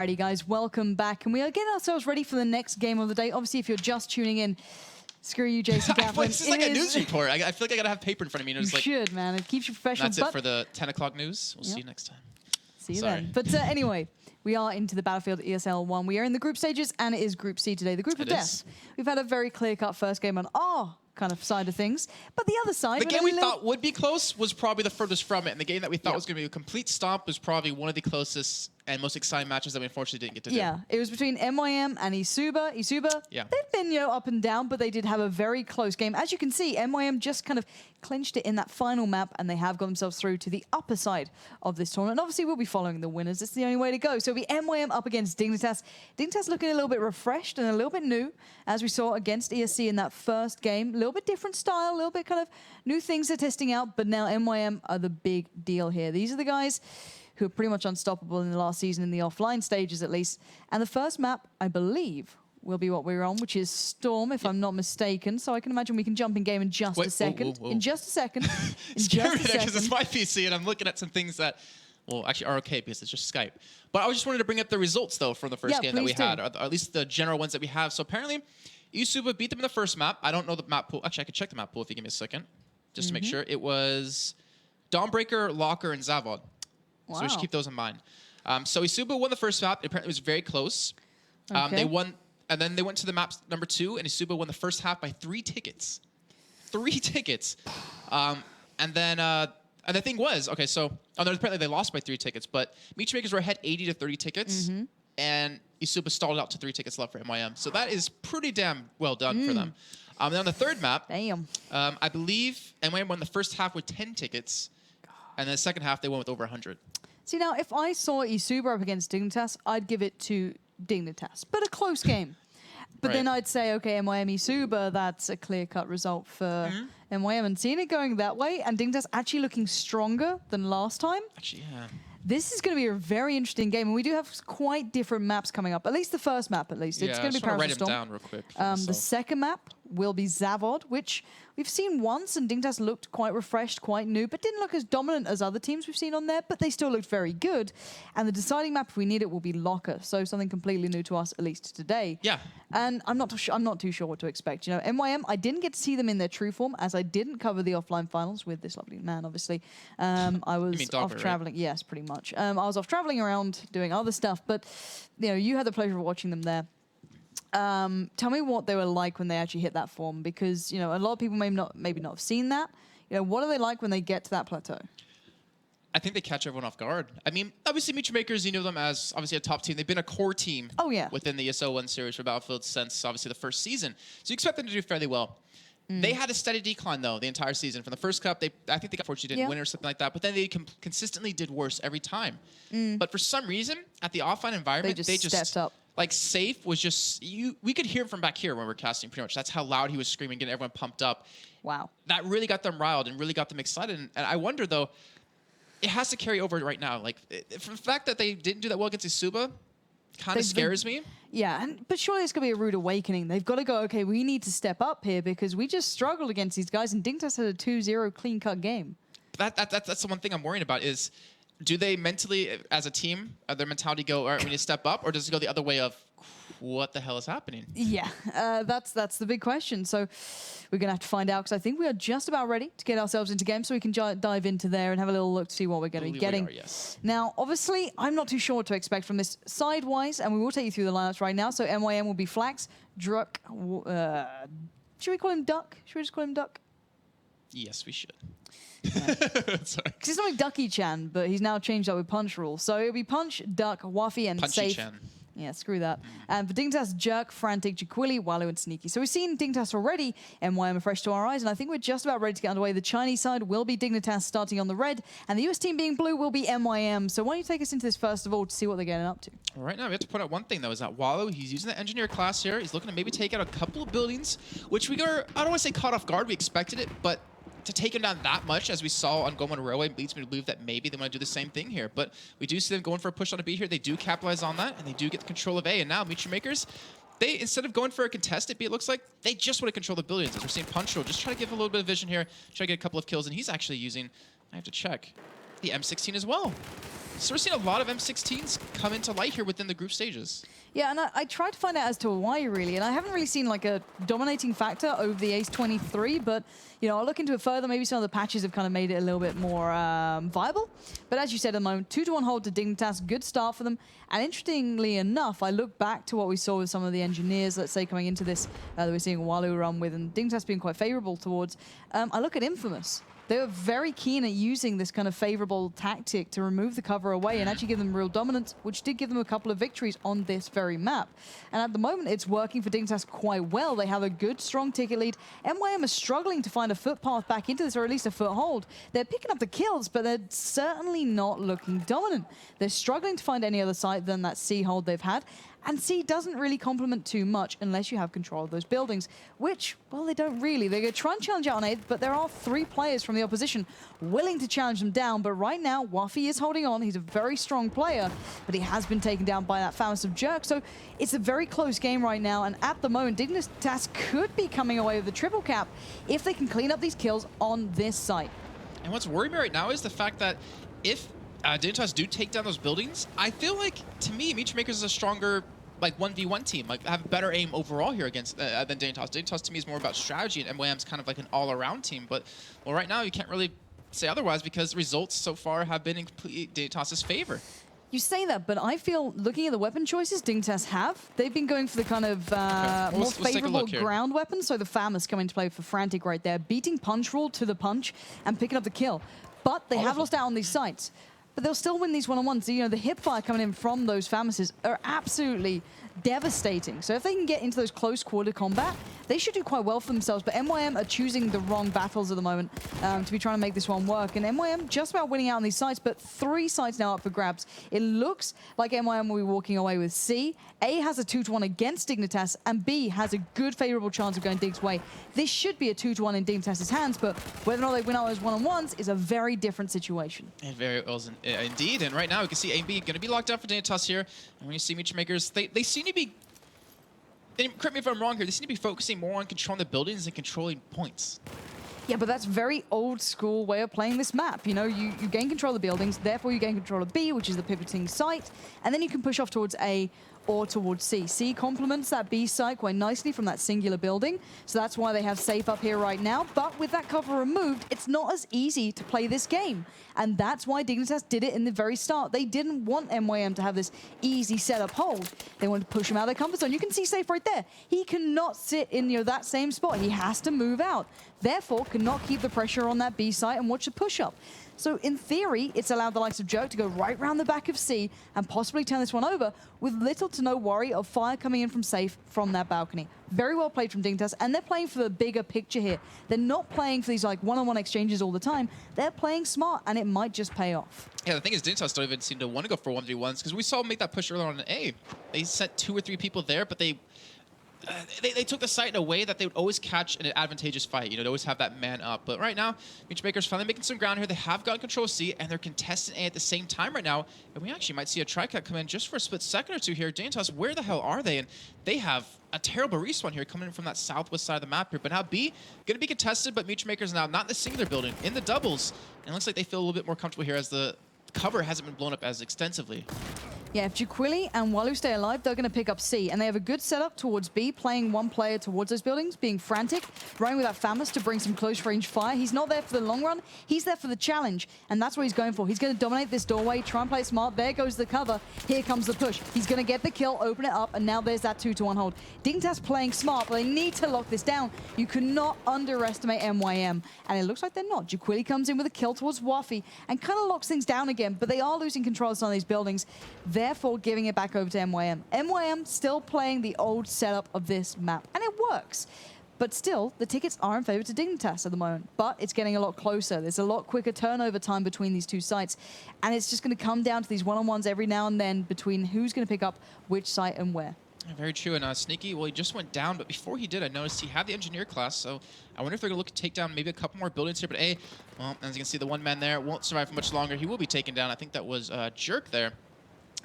Alrighty guys, welcome back, and we are getting ourselves ready for the next game of the day. Obviously, if you're just tuning in, screw you, Jason Kaplan. This is like a news report. I feel like I gotta have paper in front of me. And You should, man. It keeps you professional. That's it for the 10 o'clock news. We'll see you next time. See you then. But anyway, we are into the Battlefield ESL 1. We are in the group stages, and it is Group C today, the group of death. We've had a very clear-cut first game on our kind of side of things, but the other side... The game we thought would be close was probably the furthest from it, and the game that we thought was going to be a complete stomp was probably one of the closest and most exciting matches that we unfortunately didn't get to do. Yeah, it was between MYM and Isuba. They've been, up and down, but they did have a very close game. As you can see, MYM just kind of clinched it in that final map, and they have got themselves through to the upper side of this tournament. And obviously, we'll be following the winners. It's the only way to go. So it'll be MYM up against Dignitas. Dignitas looking a little bit refreshed and a little bit new, as we saw against ESC in that first game. A little bit different style, a little bit kind of new things they're testing out, but now MYM are the big deal here. These are the guys who are pretty much unstoppable in the last season, in the offline stages at least. And the first map, I believe, will be what we're on, which is Storm, if I'm not mistaken. So I can imagine we can jump in game in just a second. In just a second. It's scary because it's my PC and I'm looking at some things that, well, actually are okay because it's just Skype. But I just wanted to bring up the results, though, from the first game that we had, or at least the general ones that we have. So apparently, Isuba beat them in the first map. I don't know the map pool. Actually, I could check the map pool if you give me a second, just to make sure. It was Dawnbreaker, Locker, and Zavod. Wow. So we should keep those in mind. So Isuba won the first map. Apparently, it was very close. They won, and then they went to the map number 2, and Isuba won the first half by 3 tickets. 3 tickets. And the thing was, okay, so apparently they lost by 3 tickets, but MeetYourMakers were ahead 80 to 30 tickets, and Isuba stalled out to 3 tickets left for MYM. So that is pretty damn well done for them. Then on the third map, I believe MYM won the first half with 10 tickets, and then the second half they won with over 100. See, now, if I saw Isuba up against Dignitas, I'd give it to Dignitas, but a close game. But then I'd say, okay, MYM Isuba, that's a clear-cut result for MYM. And seeing it going that way, and Dignitas actually looking stronger than last time. Actually, yeah. This is going to be a very interesting game, and we do have quite different maps coming up. At least the first map, at least. It's going to be Paris Storm. Write them down real quick. The second map will be Zavod, which we've seen once, and Dignitas looked quite refreshed, quite new, but didn't look as dominant as other teams we've seen on there, but they still looked very good. And the deciding map, if we need it, will be Locker, so something completely new to us, at least today. Yeah. And I'm not too sure what to expect. You know, MYM, I didn't get to see them in their true form, as I didn't cover the offline finals with this lovely man, obviously. I was off traveling. Right? Yes, pretty much. I was off traveling around doing other stuff, but you had the pleasure of watching them there. Tell me what they were like when they actually hit that form, because a lot of people maybe not have seen that. What are they like when they get to that plateau? I think they catch everyone off guard. I mean, obviously, MeetYourMakers, you know them as obviously a top team. They've been a core team within the ESL 1 series for Battlefield since obviously the first season. So you expect them to do fairly well. They had a steady decline, though, the entire season. From the first cup, I think they unfortunately didn't win or something like that, but then they consistently did worse every time. But for some reason, at the offline environment, they just stepped up. Like, Safe was just, we could hear him from back here when we were casting, pretty much. That's how loud he was screaming, getting everyone pumped up. Wow. That really got them riled and really got them excited. And I wonder, though, it has to carry over right now. Like, for the fact that they didn't do that well against Isuba kind of scares me. Yeah, but surely it's going to be a rude awakening. They've got to go, okay, we need to step up here because we just struggled against these guys, and Dignitas had a 2-0 clean-cut game. That's the one thing I'm worrying about is, do they mentally, as a team, their mentality go, all right, we need to step up, or does it go the other way of, what the hell is happening? Yeah, that's the big question. So we're going to have to find out, because I think we are just about ready to get ourselves into game, so we can dive into there and have a little look to see what we're going to be getting. Now, obviously, I'm not too sure what to expect from this side-wise, and we will take you through the lineups right now. So MYM will be Flax, Druck, should we call him Duck? Should we just call him Duck? Yes, we should. Sorry. Because he's not like Ducky-chan, but he's now changed up with Punch rules. So it'll be Punch, Duck, Waffy, and Safe. Yeah, screw that. And for Dignitas, Jerk, Frantic, Jaquili, Walu, and Sneaky. So we've seen Dignitas already, MYM are fresh to our eyes, and I think we're just about ready to get underway. The Chinese side will be Dignitas starting on the red, and the US team being blue will be MYM. So why don't you take us into this first of all to see what they're getting up to? Right now, we have to point out one thing, though, is that Walu, he's using the engineer class here. He's looking to maybe take out a couple of buildings, which we are, I don't want to say caught off guard, we expected it, but to take him down that much, as we saw on Goman Railway, leads me to believe that maybe they want to do the same thing here. But we do see them going for a push on a B here. They do capitalize on that, and they do get the control of A. And now, MeetYourMakers, they, instead of going for a contested B, it looks like they just want to control the buildings. As we're seeing Punchroll just try to give a little bit of vision here, try to get a couple of kills. And he's actually using, I have to check, the M16 as well. So we're seeing a lot of M16s come into light here within the group stages. Yeah, and I tried to find out as to why, really, and I haven't really seen like a dominating factor over the Ace 23, but, you know, I'll look into it further. Maybe some of the patches have kind of made it a little bit more viable. But as you said at the moment, 2-1 hold to Dignitas, good start for them. And interestingly enough, I look back to what we saw with some of the engineers, let's say, coming into this, that we're seeing Walu run with, and Dignitas being quite favorable towards. I look at Infamous. They were very keen at using this kind of favorable tactic to remove the cover away and actually give them real dominance, which did give them a couple of victories on this very map. And at the moment, it's working for Dignitas quite well. They have a good, strong ticket lead. MYM is struggling to find a footpath back into this, or at least a foothold. They're picking up the kills, but they're certainly not looking dominant. They're struggling to find any other site than that C hold they've had. And C doesn't really complement too much unless you have control of those buildings, which, well, they don't really. They're going to try and challenge out on A, but there are 3 players from the opposition willing to challenge them down. But right now, Wafi is holding on. He's a very strong player, but he has been taken down by that famous of Jerk. So it's a very close game right now. And at the moment, Dignitas could be coming away with the triple cap if they can clean up these kills on this site. And what's worrying me right now is the fact that if Dignitas do take down those buildings, I feel like, to me, MeetYourMakers is a stronger, like, 1v1 team. Like, have better aim overall here against than Dignitas. Dignitas, to me, is more about strategy, and MYM's kind of like an all-around team. But, well, right now, you can't really say otherwise because the results so far have been in Dignitas' favor. You say that, but I feel, looking at the weapon choices Dignitas have, they've been going for the kind of more favorable ground weapons. So the FAMAS come into play for Frantic right there, beating Punch Rule to the punch and picking up the kill. But they have lost out on these sites. But they'll still win these one-on-ones. So, you know, the hip fire coming in from those FAMASes are absolutely devastating. So if they can get into those close quarter combat, they should do quite well for themselves. But MYM are choosing the wrong battles at the moment to be trying to make this one work. And MYM just about winning out on these sites, but 3 sites now up for grabs. It looks like MYM will be walking away with C. A has a 2-1 against Dignitas, and B has a good favorable chance of going Dig's way. This should be a 2-1 in Dignitas' hands, but whether or not they win out those one-on-ones is a very different situation. It very well indeed. And right now, we can see A and B going to be locked out for Dignitas here. And when you see MeetYourMakers, they seem to be, correct me if I'm wrong here, they seem to be focusing more on controlling the buildings and controlling points. Yeah, but that's very old school way of playing this map. You know, you gain control of the buildings, therefore you gain control of B, which is the pivoting site, and then you can push off towards A or towards C. C complements that B site quite nicely from that singular building, so that's why they have safe up here right now. But with that cover removed, it's not as easy to play this game, and that's why Dignitas did it in the very start. They didn't want MYM to have this easy setup hold. They wanted to push him out of their comfort zone. You can see Safe right there. He cannot sit in that same spot. He has to move out. Therefore, cannot keep the pressure on that B site and watch the push-up. So in theory, it's allowed the likes of Jerk to go right round the back of C and possibly turn this one over with little to no worry of fire coming in from Safe from that balcony. Very well played from Dignitas, and they're playing for the bigger picture here. They're not playing for these like one-on-one exchanges all the time. They're playing smart, and it might just pay off. Yeah, the thing is, Dignitas don't even seem to want to go for 1v1s because we saw them make that push earlier on in A. They sent 2 or 3 people there, but they took the site in a way that they would always catch an advantageous fight. You know, they always have that man up. But right now, MeetYourMakers finally making some ground here. They have gotten control of C, and they're contesting A at the same time right now. And we actually might see a tri-cut come in just for a split second or two here. Dignitas, where the hell are they? And they have a terrible respawn here coming in from that southwest side of the map here. But now B, going to be contested, but MeetYourMakers now not in the singular building, in the doubles. And it looks like they feel a little bit more comfortable here as the cover hasn't been blown up as extensively. Yeah, if Jaquili and Walu stay alive, they're going to pick up C. And they have a good setup towards B, playing one player towards those buildings, being frantic, running with that FAMAS to bring some close-range fire. He's not there for the long run. He's there for the challenge. And that's what he's going for. He's going to dominate this doorway, try and play smart. There goes the cover. Here comes the push. He's going to get the kill, open it up, and now there's that 2-1 hold. Dignitas playing smart, but they need to lock this down. You cannot underestimate MYM. And it looks like they're not. Jaquili comes in with a kill towards Wafi and kind of locks things down again, but they are losing control of some of these buildings. Therefore, giving it back over to MYM. MYM still playing the old setup of this map, and it works. But still, the tickets are in favor to Dignitas at the moment. But it's getting a lot closer. There's a lot quicker turnover time between these 2 sites. And it's just going to come down to these one-on-ones every now and then between who's going to pick up which site and where. Very true. And Sneaky, well, he just went down, but before he did, I noticed he had the engineer class, so I wonder if they're going to look to take down maybe a couple more buildings here. But A, well, as you can see, the one man there won't survive for much longer. He will be taken down. I think that was Jerk there.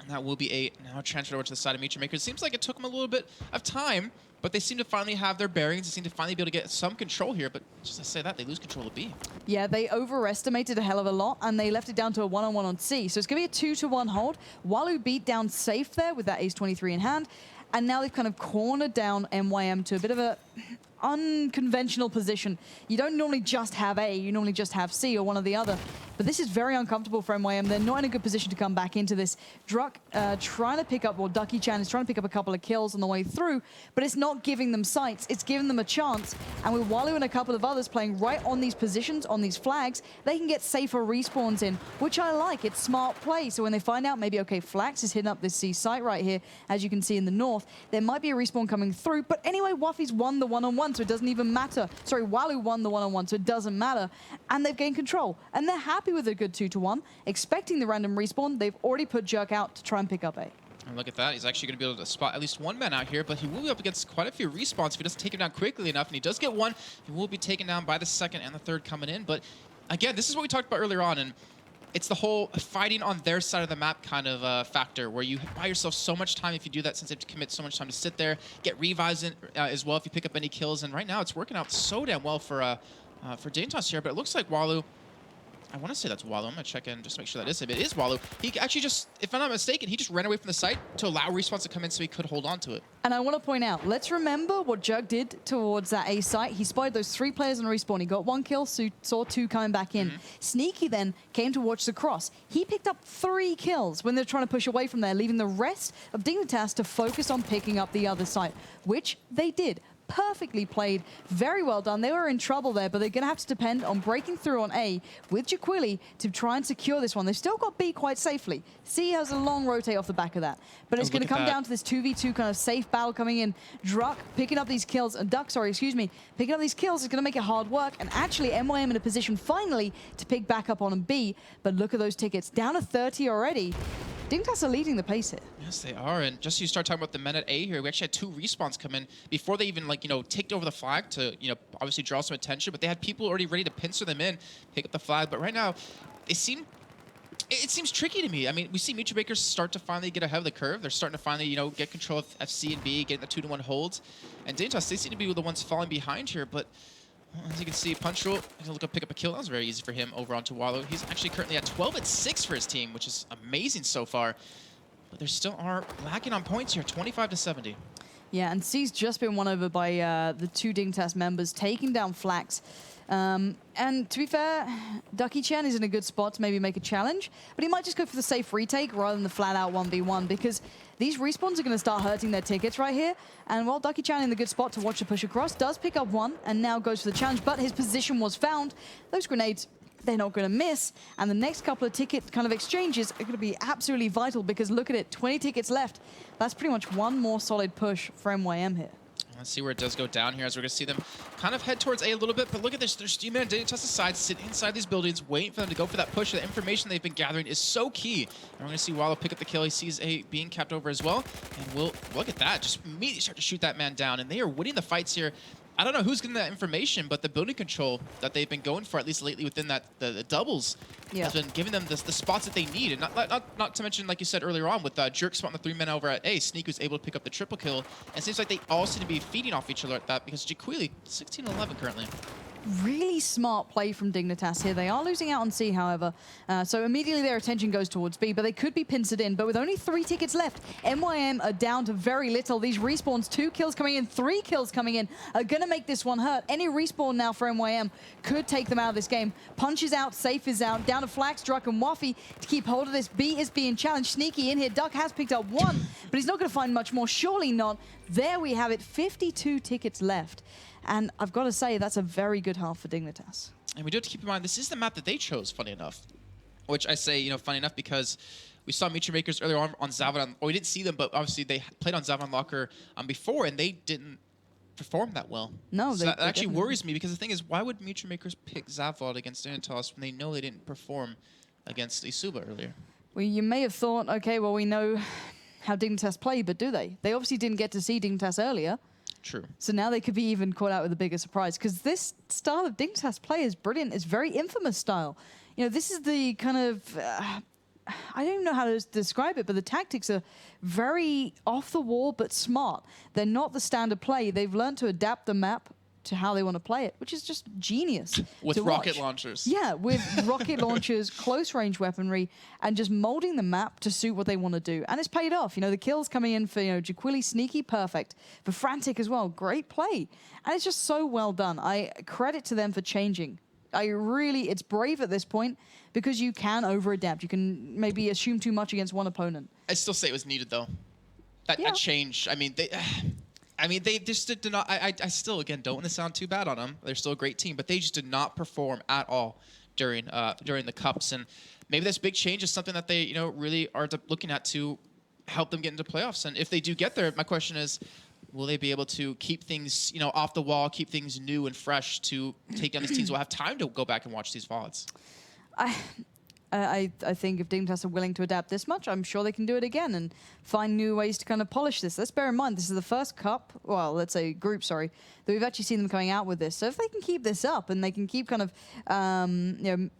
And that will be a now transferred over to the side of MeetYourMakers. It seems like it took them a little bit of time, but they seem to finally have their bearings. They seem to finally be able to get some control here, but just to say that, they lose control of B. Yeah, they overestimated a hell of a lot, and they left it down to a 1-on-1 on C. So it's going to be a 2-to-1 hold. Walu beat down safe there with that ace-23 in hand, and now they've kind of cornered down MYM to a bit of a unconventional position. You don't normally just have A, you normally just have C or one or the other. But this is very uncomfortable for MYM. They're not in a good position to come back into this. Druck trying to pick up, or Ducky Chan is trying to pick up a couple of kills on the way through, but it's not giving them sights. It's giving them a chance. And with Walu and a couple of others playing right on these positions, on these flags, they can get safer respawns in, which I like. It's smart play. So when they find out maybe, okay, Flax is hitting up this C site right here, as you can see in the north, there might be a respawn coming through. But anyway, Waffy's won the 1-on-1, so it doesn't even matter. Sorry, Walu won the 1-on-1, so it doesn't matter. And they've gained control. And they're happy with a good 2-to-1, expecting the random respawn. They've already put Jerk out to try and pick up A. And look at that. He's actually going to be able to spot at least one man out here, but he will be up against quite a few respawns if he doesn't take him down quickly enough. And he does get one. He will be taken down by the second and the third coming in. But again, this is what we talked about earlier on, and it's the whole fighting on their side of the map kind of factor, where you buy yourself so much time if you do that, since they have to commit so much time to sit there, get revives in, as well if you pick up any kills. And right now, it's working out so damn well for Dignitas here. But it looks like Walu, I want to say that's Walu. I'm going to check in just to make sure that is him. It is Walu. He actually just, if I'm not mistaken, he just ran away from the site to allow respawns to come in so he could hold on to it. And I want to point out, let's remember what Jug did towards that A site. He spotted those 3 players on respawn. He got 1 kill, saw 2 coming back in. Sneaky then came to watch the cross. He picked up 3 kills when they're trying to push away from there, leaving the rest of Dignitas to focus on picking up the other site, which they did. Perfectly played, very well done. They were in trouble there, but they're going to have to depend on breaking through on A with Jaquili to try and secure this one. They've still got B quite safely. C has a long rotate off the back of that, but it's going to come down to this 2v2 kind of safe battle coming in. Druck picking up these kills, Duck, sorry, excuse me, picking up these kills is going to make it hard work, and actually MYM in a position finally to pick back up on B, but look at those tickets, down to 30 already. Dignitas are leading the pace here. Yes, they are. And just you start talking about the men at A here, we actually had 2 respawns come in before they even, like, you know, ticked over the flag to, you know, obviously draw some attention. But they had people already ready to pincer them in, pick up the flag. But right now, it seems tricky to me. I mean, we see MeetYourMakers start to finally get ahead of the curve. They're starting to finally, you know, get control of FC and B, getting the 2-to-1 holds. And Dignitas, they seem to be the ones falling behind here. But as you can see, Punchroll, he's going to pick up a kill. That was very easy for him over onto Walu. He's actually currently at 12-6 for his team, which is amazing so far. But they still are lacking on points here, 25-70. Yeah, and C's just been won over by the 2 Dignitas members, taking down Flax. And to be fair, Ducky Chan is in a good spot to maybe make a challenge, but he might just go for the safe retake rather than the flat-out 1v1, because these respawns are going to start hurting their tickets right here. And while Ducky Chan in the good spot to watch the push across, does pick up 1 and now goes for the challenge, but his position was found. Those grenades, they're not going to miss. And the next couple of ticket kind of exchanges are going to be absolutely vital, because look at it, 20 tickets left. That's pretty much 1 more solid push for MYM here. Let's see where it does go down here, as we're going to see them kind of head towards A a little bit. But look at this. There's Steam and Dignitas side sitting inside these buildings, waiting for them to go for that push. The information they've been gathering is so key. And we're going to see Walu pick up the kill. He sees A being capped over as well. And we'll look at that. Just immediately start to shoot that man down. And they are winning the fights here. I don't know who's getting that information, but the building control that they've been going for, at least lately within that the doubles, has been giving them the spots that they need. And not to mention, like you said earlier on, with Jerk spotting the 3 men over at A, Sneak was able to pick up the triple kill. And it seems like they all seem to be feeding off each other at that, because Jaquili, 16-11 currently. Really smart play from Dignitas here. They are losing out on C, however. So immediately their attention goes towards B, but they could be pincered in. But with only 3 tickets left, MYM are down to very little. These respawns, 2 kills coming in, 3 kills coming in, are going to make this one hurt. Any respawn now for MYM could take them out of this game. Punch is out, Safe is out, down to Flax, Druck, and Waffy to keep hold of this. B is being challenged. Sneaky in here. Duck has picked up 1, but he's not going to find much more. Surely not. There we have it, 52 tickets left. And I've got to say, that's a very good half for Dignitas. And we do have to keep in mind, this is the map that they chose, funny enough. Which I say, you know, funny enough, because we saw MeetYourMakers earlier on Zavod. We didn't see them, but obviously they played on Zavod Locker before, and they didn't perform that well. No, so that actually worries me, because the thing is, why would MeetYourMakers pick Zavod against Dignitas when they know they didn't perform against eSuba earlier? Well, you may have thought, okay, well, we know how Dignitas play, but do they? They obviously didn't get to see Dignitas earlier. True. So now they could be even caught out with a bigger surprise, because this style of Dignitas play is brilliant. It's very infamous style. You know, this is the kind of I don't even know how to describe it, but the tactics are very off the wall but smart. They're not the standard play. They've learned to adapt the map to how they want to play it, which is just genius. With rocket launchers. Yeah, with rocket launchers, close range weaponry, and just molding the map to suit what they want to do. And it's paid off. You know, the kills coming in for, Jaquili, sneaky, perfect. For Frantic as well, great play. And it's just so well done. I credit to them for changing. It's brave at this point because you can over-adapt. You can maybe assume too much against one opponent. I still say it was needed, though. That change. I mean, they just did not. I still, again, don't want to sound too bad on them. They're still a great team, but they just did not perform at all during the cups. And maybe this big change is something that they really are looking at to help them get into playoffs. And if they do get there, my question is, will they be able to keep things off the wall, keep things new and fresh to take down these teams? We'll have time to go back and watch these VODs. I think if Dignitas are willing to adapt this much, I'm sure they can do it again and find new ways to kind of polish this. Let's bear in mind, this is the first cup, well, let's say group, sorry, that we've actually seen them coming out with this. So if they can keep this up and they can keep kind of,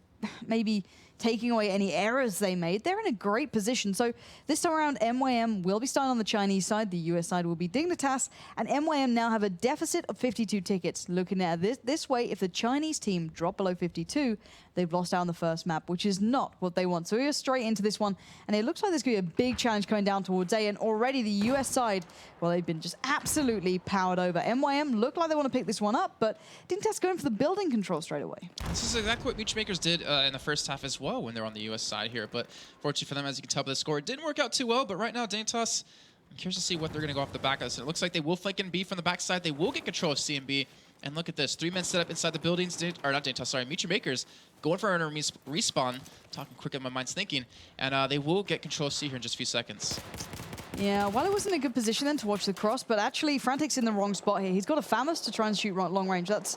maybe taking away any errors they made, they're in a great position. So this time around, MYM will be starting on the Chinese side. The US side will be Dignitas. And MYM now have a deficit of 52 tickets. Looking at this way, if the Chinese team drop below 52, they've lost out on the first map, which is not what they want. So we are straight into this one. And it looks like there's going to be a big challenge coming down towards A. And already the US side, well, they've been just absolutely powered over. MYM look like they want to pick this one up, but Dignitas going for the building control straight away. This is exactly what MeetYourMakers did in the first half as well when they're on the US side here. But fortunately for them, as you can tell by the score, it didn't work out too well. But right now, Dignitas, I'm curious to see what they're going to go off the back of this. And it looks like they will flank in B from the backside. They will get control of C and B. And look at this, 3-man setup inside the buildings. Or not Dignitas, sorry, MeetYourMakers going for an respawn. Talking quick at my mind's thinking. And they will get control of C here in just a few seconds. Yeah, well, it wasn't a good position then to watch the cross, but actually Frantic's in the wrong spot here. He's got a Famous to try and shoot long range. That's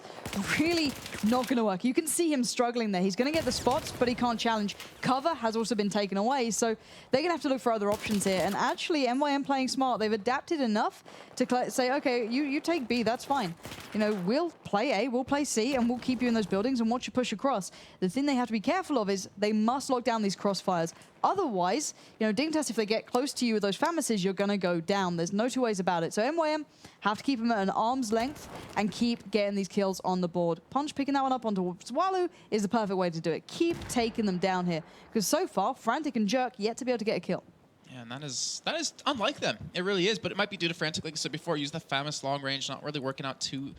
really not going to work. You can see him struggling there. He's going to get the spots, but he can't challenge. Cover has also been taken away, so they're going to have to look for other options here. And actually, MYM playing smart. They've adapted enough to say, okay, you take B, that's fine. We'll play A, we'll play C, and we'll keep you in those buildings and watch you push across. The thing they have to be careful of is they must lock down these crossfires. Otherwise, Dignitas, if they get close to you with those Famouses, you're going to go down. There's no two ways about it. So MYM have to keep them at an arm's length and keep getting these kills on the board. Punch picking that one up onto Swallow is the perfect way to do it. Keep taking them down here. Because so far, Frantic and Jerk yet to be able to get a kill. Yeah, and that is unlike them. It really is, but it might be due to Frantic, like I said before, use the Famous long range, not really working out too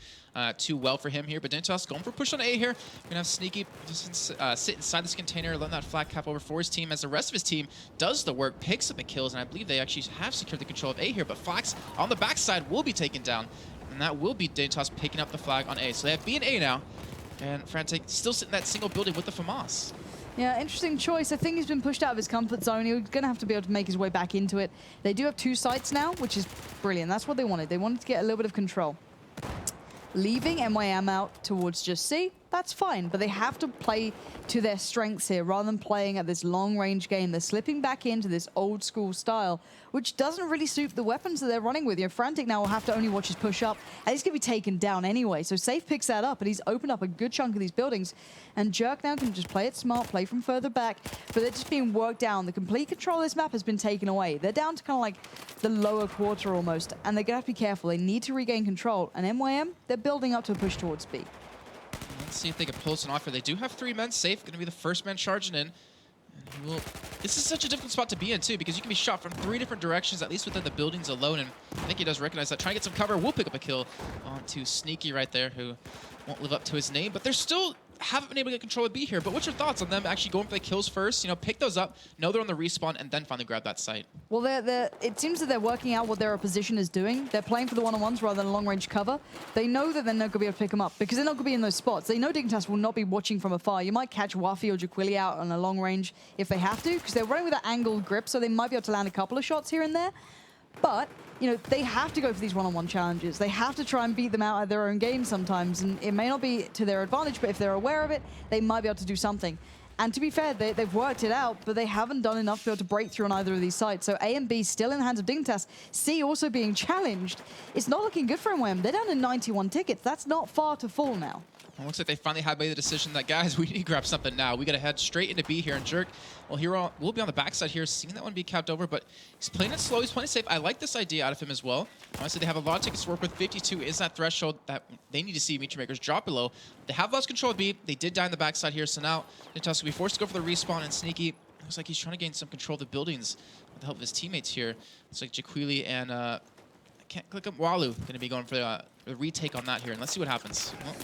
well for him here. But Dignitas going for push on A here. Gonna have Sneaky just sit inside this container, letting that flag cap over for his team as the rest of his team does the work, picks up the kills, and I believe they actually have secured the control of A here. But Flax on the backside will be taken down, and that will be Dignitas picking up the flag on A. So they have B and A now, and Frantic still sitting in that single building with the FAMAS. Yeah, interesting choice. I think he's been pushed out of his comfort zone. He's going to have to be able to make his way back into it. They do have 2 sites now, which is brilliant. That's what they wanted. They wanted to get a little bit of control. Leaving MYM out towards just C, that's fine, but they have to play to their strengths here rather than playing at this long-range game. They're slipping back into this old-school style, which doesn't really suit the weapons that they're running with. Frantic now will have to only watch his push up, and he's going to be taken down anyway. So Safe picks that up, and he's opened up a good chunk of these buildings. And Jerk now can just play it smart, play from further back, but they're just being worked down. The complete control of this map has been taken away. They're down to kind of like the lower quarter almost, and they're going to have to be careful. They need to regain control. And MYM, they're building up to a push towards B. Let's see if they can pull us an offer. They do have 3 men safe. Going to be the first man charging in. And this is such a difficult spot to be in, too, because you can be shot from 3 different directions, at least within the buildings alone. And I think he does recognize that. Trying to get some cover. Will pick up a kill onto Sneaky right there, who won't live up to his name. But they're still haven't been able to get control of B here. But what's your thoughts on them actually going for the kills first? Pick those up, know they're on the respawn, and then finally grab that site. Well, it seems that they're working out what their opposition is doing. They're playing for the one-on-ones rather than long-range cover. They know that they're not going to be able to pick them up because they're not going to be in those spots. They know Dignitas will not be watching from afar. You might catch Wafi or Jaquili out on a long range if they have to, because they're running with that angled grip, so they might be able to land a couple of shots here and there. But they have to go for these one-on-one challenges. They have to try and beat them out at their own game sometimes, and it may not be to their advantage, but if they're aware of it, they might be able to do something. And to be fair, they've worked it out, but they haven't done enough to be able to break through on either of these sites. So A and B still in the hands of Dignitas. C also being challenged. It's not looking good for MYM. They're down to 91 tickets. That's not far to fall now. It looks like they finally have made the decision that, guys, we need to grab something now. We got to head straight into B here and Jerk. Well, Hero will be on the backside here, seeing that one be capped over, but he's playing it slow. He's playing it safe. I like this idea out of him as well. Honestly, they have a lot of tickets to work with. 52 is that threshold that they need to see MeetYourMakers drop below. They have lost control of B. They did die on the backside here, so now Dignitas will be forced to go for the respawn, and Sneaky looks like he's trying to gain some control of the buildings with the help of his teammates here. Looks like Jaquili and I can't click up Walu going to be going for the retake on that here, and let's see what happens. Well,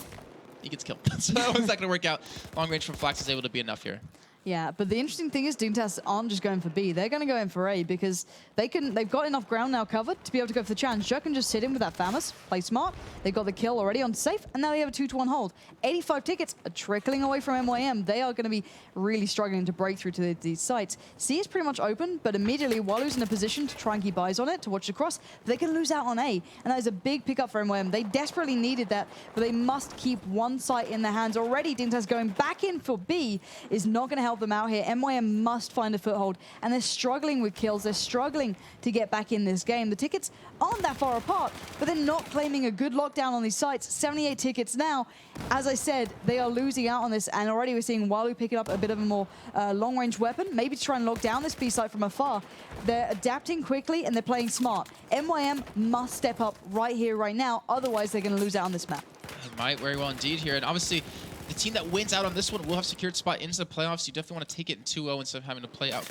he gets killed. So that one's not going to work out. Long range from Flax is able to be enough here. Yeah, but the interesting thing is Dignitas aren't just going for B. They're going to go in for A because they've got enough ground now covered to be able to go for the challenge. Jerk can just sit in with that Famous, play smart. They've got the kill already on safe, and now they have a 2-to-1 hold. 85 tickets are trickling away from MYM. They are going to be really struggling to break through to these sites. C is pretty much open, but immediately Walu's in a position to try and keep eyes on it, to watch the cross. They can lose out on A, and that is a big pickup for MYM. They desperately needed that, but they must keep one site in their hands. Already, Dignitas going back in for B is not going to help them out here. MYM must find a foothold, and they're struggling with kills. They're struggling to get back in this game. The tickets aren't that far apart, but they're not claiming a good lockdown on these sites. 78 tickets now. As I said, they are losing out on this, and already we're seeing Walu picking up a bit of a more long-range weapon, maybe to try and lock down this B site from afar. They're adapting quickly, and they're playing smart. MYM must step up right here, right now, otherwise they're going to lose out on this map. It might very well indeed here, and obviously the team that wins out on this one will have secured spot into the playoffs. You definitely want to take it in 2-0 instead of having to play out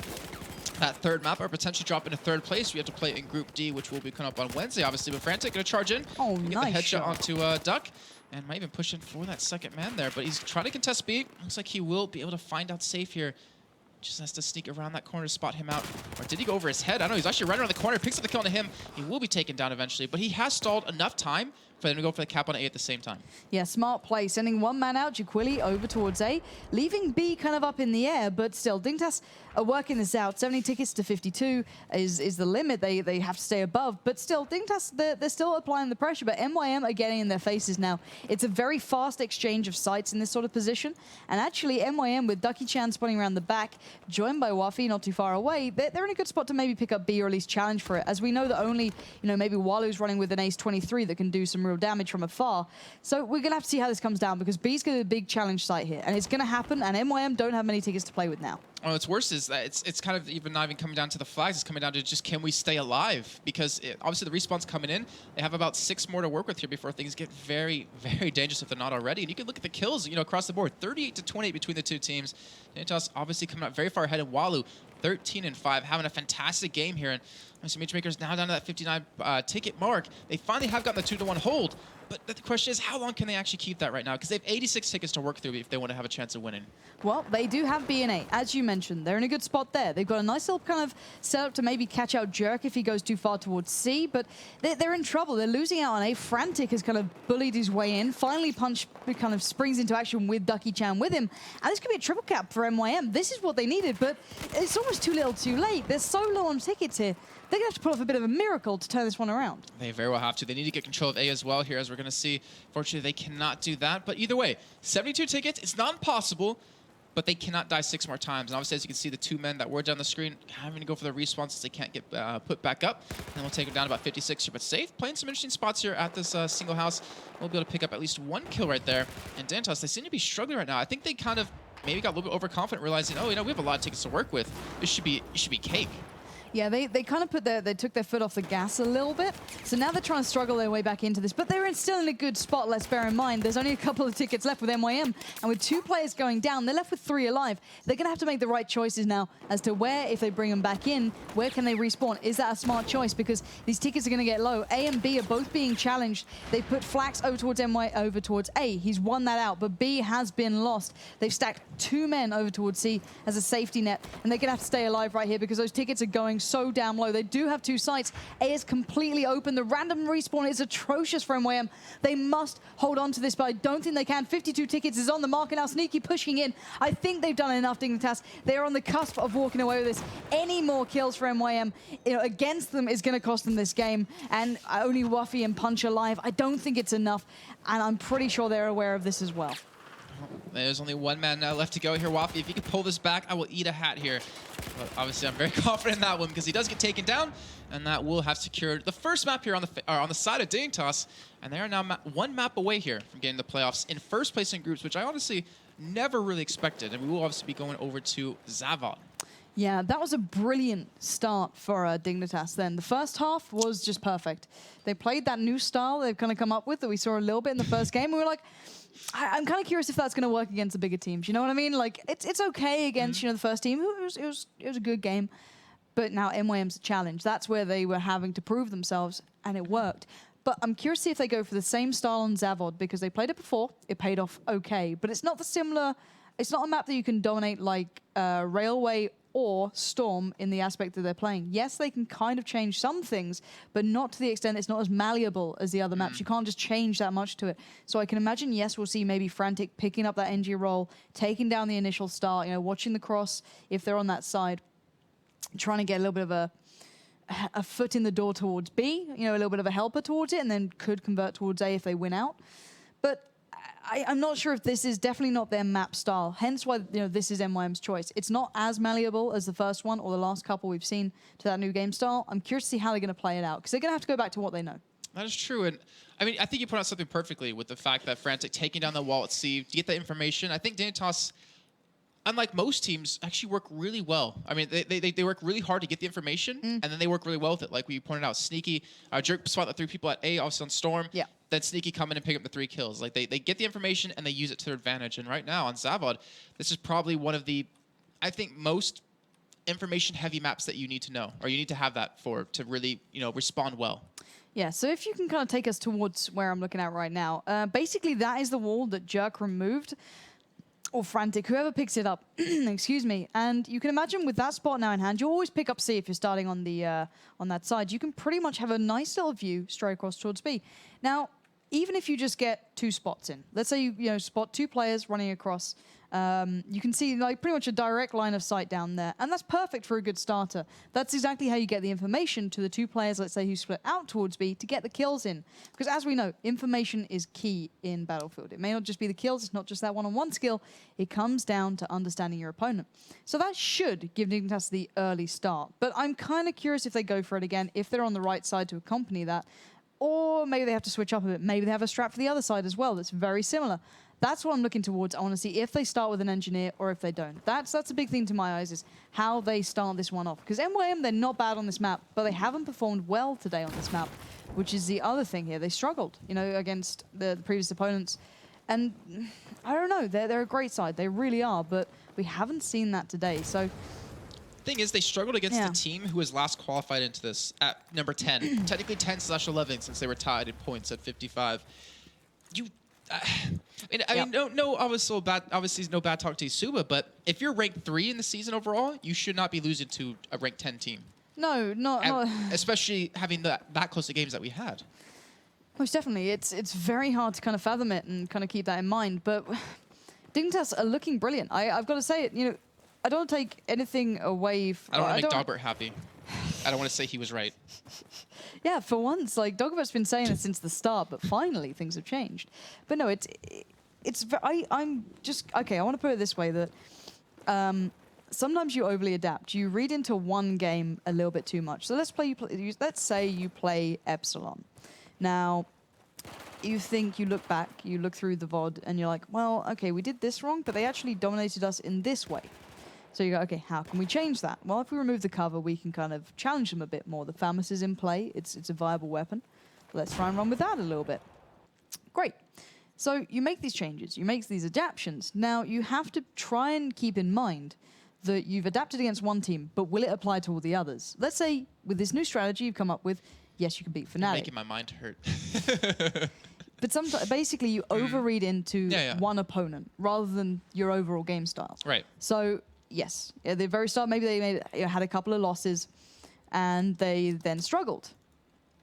that third map or potentially drop into third place. We have to play in Group D, which will be coming up on Wednesday, obviously. But Frantic going to charge in. Oh, get nice the headshot shot onto Duck. And might even push in for that second man there. But he's trying to contest B. Looks like he will be able to find out safe here. Just has to sneak around that corner to spot him out. Or did he go over his head? I don't know. He's actually right around the corner. Picks up the kill on him. He will be taken down eventually. But he has stalled enough time for them to go for the cap on A at the same time. Yeah, smart play. Sending one man out, Jaquili over towards A, leaving B kind of up in the air, but still, Dignitas are working this out. 70 tickets to 52 is the limit. They have to stay above, but still, Dignitas, they're still applying the pressure, but MYM are getting in their faces now. It's a very fast exchange of sites in this sort of position, and actually, MYM with Ducky Chan spawning around the back, joined by Wafi not too far away, they're in a good spot to maybe pick up B or at least challenge for it, as we know that only, maybe Walu's running with an Ace 23 that can do some real damage from afar. So we're going to have to see how this comes down, because B's going to be a big challenge site here, and it's going to happen, and MYM don't have many tickets to play with now. Oh, what's worse is that it's kind of not even coming down to the flags. It's coming down to just, can we stay alive? Because obviously the respawn's coming in. They have about 6 more to work with here before things get very, very dangerous if they're not already. And you can look at the kills, across the board. 38 to 28 between the two teams. Dignitas obviously coming out very far ahead of Walu. 13-5, having a fantastic game here. And obviously MeetYourMakers now down to that 59 ticket mark. They finally have gotten the 2-to-1 hold. But the question is, how long can they actually keep that right now? Because they have 86 tickets to work through if they want to have a chance of winning. Well, they do have B and A, as you mentioned. They're in a good spot there. They've got a nice little kind of setup to maybe catch out Jerk if he goes too far towards C, but they're in trouble. They're losing out on A. Frantic has kind of bullied his way in. Finally, Punch kind of springs into action with Ducky Chan with him. And this could be a triple cap for MYM. This is what they needed, but it's almost too little too late. They're so low on tickets here. They're going to have to pull off a bit of a miracle to turn this one around. They very well have to. They need to get control of A as well here, as we're going to see. Fortunately, they cannot do that. But either way, 72 tickets, it's not impossible, but they cannot die 6 more times. And obviously, as you can see, the 2 men that were down the screen having to go for the respawn since they can't get put back up. And we'll take them down about 56 here. But safe, playing some interesting spots here at this single house. We'll be able to pick up at least 1 kill right there. And Dignitas, they seem to be struggling right now. I think they kind of maybe got a little bit overconfident, realizing, oh, we have a lot of tickets to work with. It should be cake. Yeah, they kind of they took their foot off the gas a little bit. So now they're trying to struggle their way back into this. But they're still in a good spot, let's bear in mind. There's only a couple of tickets left with MYM. And with 2 players going down, they're left with 3 alive. They're going to have to make the right choices now as to where, if they bring them back in, where can they respawn? Is that a smart choice? Because these tickets are going to get low. A and B are both being challenged. They put Flax over towards over towards A. He's won that out, but B has been lost. They've stacked 2 men over towards C as a safety net. And they're going to have to stay alive right here because those tickets are going so damn low. They do have 2 sites. A is completely open. The random respawn is atrocious for MYM. They must hold on to this, but I don't think they can. 52 tickets is on the mark, and now Sneaky pushing in. I think they've done enough, Dignitas. They're on the cusp of walking away with this. Any more kills for MYM against them is going to cost them this game, and only Wafi and Punch alive. I don't think it's enough, and I'm pretty sure they're aware of this as well. There's only one man now left to go here. Waffy, if you could pull this back, I will eat a hat here. But obviously, I'm very confident in that one because he does get taken down, and that will have secured the first map here on the side of Dignitas. And they are now one map away here from getting the playoffs in first place in groups, which I honestly never really expected. And we will obviously be going over to Zavod. Yeah, that was a brilliant start for Dignitas then. The first half was just perfect. They played that new style they've kind of come up with that we saw a little bit in the first game. And we were like, I'm kind of curious if that's going to work against the bigger teams. You know what I mean? Like, it's okay against, you know, the first team. It was a good game. But now MYM's a challenge. That's where they were having to prove themselves, and it worked. But I'm curious to see if they go for the same style on Zavod, because they played it before. It paid off okay. But it's not it's not a map that you can dominate like Railway or Storm in the aspect that they're playing. Yes, they can kind of change some things, but not to the extent it's not as malleable as the other maps. You can't just change that much to it. So I can imagine, yes, we'll see maybe Frantic picking up that NG role, taking down the initial start, you know, watching the cross if they're on that side, trying to get a little bit of a foot in the door towards B, you know, a little bit of a helper towards it, and then could convert towards A if they win out. But I'm not sure if this is definitely not their map style. Hence why, you know, this is MYM's choice. It's not as malleable as the first one or the last couple we've seen to that new game style. I'm curious to see how they're going to play it out, because they're going to have to go back to what they know. That is true. And I mean, I think you put out something perfectly with the fact that Frantic taking down the wall at C to get that information. I think Dignitas, unlike most teams, actually work really well. I mean, they work really hard to get the information, and then they work really well with it. Like we pointed out, Sneaky, jerk spot the 3 people at A, obviously on Storm. Yeah. Then Sneaky come in and pick up the 3 kills. Like they get the information and they use it to their advantage. And right now on Zavod, this is probably one of the, I think, most information-heavy maps that you need to know, or you need to have that to really, you know, respond well. Yeah, so if you can kind of take us towards where I'm looking at right now, basically that is the wall that Jerk removed, or Frantic, whoever picks it up, excuse me. And you can imagine with that spot now in hand, you always pick up C if you're starting on the on that side. You can pretty much have a nice little view straight across towards B. Now, even if you just get 2 spots in, let's say you know spot 2 players running across, you can see like pretty much a direct line of sight down there, and that's perfect for a good starter. That's exactly how you get the information to the 2 players, let's say, who split out towards B to get the kills in. Because as we know, information is key in Battlefield. It may not just be the kills, it's not just that one-on-one skill, it comes down to understanding your opponent. So that should give Dignitas the early start, but I'm kind of curious if they go for it again, if they're on the right side to accompany that, or maybe they have to switch up a bit. Maybe they have a strat for the other side as well that's very similar. That's what I'm looking towards. I want to see if they start with an engineer or if they don't. That's a big thing to my eyes, is how they start this one off. Because MYM, they're not bad on this map, but they haven't performed well today on this map, which is the other thing here. They struggled, you know, against the previous opponents. And I don't know, they're a great side. They really are, but we haven't seen that today. So Thing is, they struggled against the team who was last qualified into this at number 10. Technically 10/11 since they were tied in points at 55. I mean, no, obviously no bad talk to Isuba, but if you're ranked 3 in the season overall, you should not be losing to a ranked 10 team. No, not especially having that close to games that we had. Most definitely. It's very hard to kind of fathom it and kind of keep that in mind, but Dignitas are looking brilliant. I've got to say it, you know, I don't take anything away from... I don't want to make Dogbert happy. I don't want to say he was right. Yeah, for once, like, Dogbert's been saying it since the start, but finally things have changed. But no, I'm just... Okay, I want to put it this way, that sometimes you overly adapt. You read into one game a little bit too much. So let's say you play Epsilon. Now, you think, you look back, you look through the VOD, and you're like, well, okay, we did this wrong, but they actually dominated us in this way. So you go, okay, how can we change that? Well, if we remove the cover, we can kind of challenge them a bit more. The FAMAS is in play. It's a viable weapon. Let's try and run with that a little bit. Great. So you make these changes. You make these adaptations. Now, you have to try and keep in mind that you've adapted against one team, but will it apply to all the others? Let's say with this new strategy you've come up with, yes, you can beat Fnatic. You're making my mind hurt. But sometimes, basically, you overread into one opponent rather than your overall game style. Right. So... Yes, at the very start, maybe they had a couple of losses, and they then struggled.